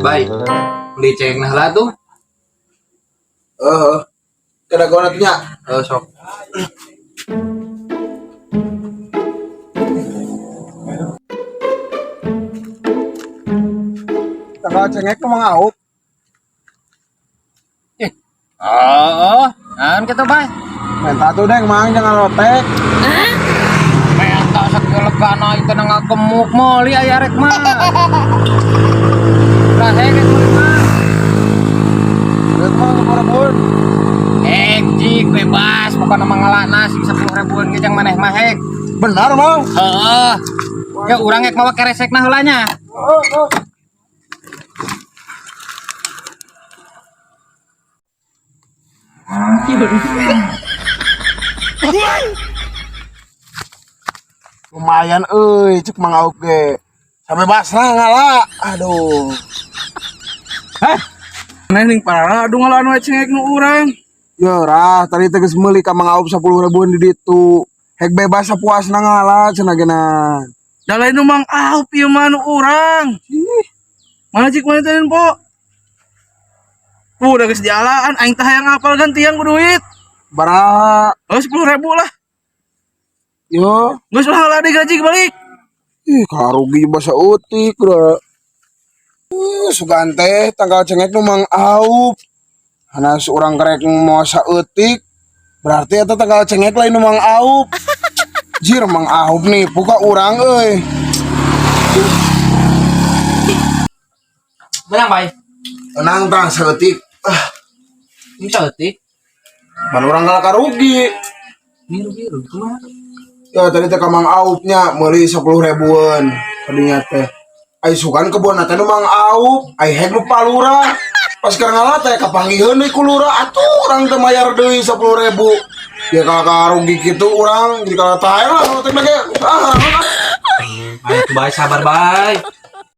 Baik, beli cek nah lah tuh. Kada gua nantinya. Sok. Tanggal cengek ke Mang Aup. Oh, kan kita bay. Minta tuh deng Mang jangan lotek. Menta sakelegana itu nang gemuk moli aya rek mah. Lah hege kulit mah. Lihat Mang Rebun. Jik bebas pokoknya mangalana sing 10.000-an ge jang maneh mah heg. Benar Mang. Heeh. Ya urang ek mawa keresekna heulanya. Lumayan cek Mang Aup ge. Sampai basah ngala. Aduh. Neh ning parah adu ngalawan we cengek nu urang. Ya rah, tadi tegas meuli ka Mang Aup 10.000-an di ditu. Hek bebas sapuasna ngala cenah genan. Da lain nu Mang Aup ieu mah nu urang. Mana cik mana teh po? Udah geus dialaan aing teh hayang ngapal gantian ku duit. Baraha? 10.000 lah. Yo, Geus lah lah digaji balik. ih karugi basa utik bro. Sugan teh tanggal cengek nu Mang Aup. Hana seorang kerek mau saeutik. Berarti eta tanggal cengek lain nu Mang Aup. Jir Mang Aup nih puka urang euy. Benang bay. Tenang tang saeutik. Ini sautik. Ban urang galak karugi. Biru-biru kumaha? Ya tadi teh ka Mang Aupnya meuli 10.000-an. Tadinya teh ai sugan kebon teh nu Mang Aup, ai heg nu palura. Pas keur ngalah teh kapanggiheun deui ku lurah atuh urang teh mayar deui 10.000. Ya kakak rugi kitu urang jika tah lah teh ge. Baik, sabar bay.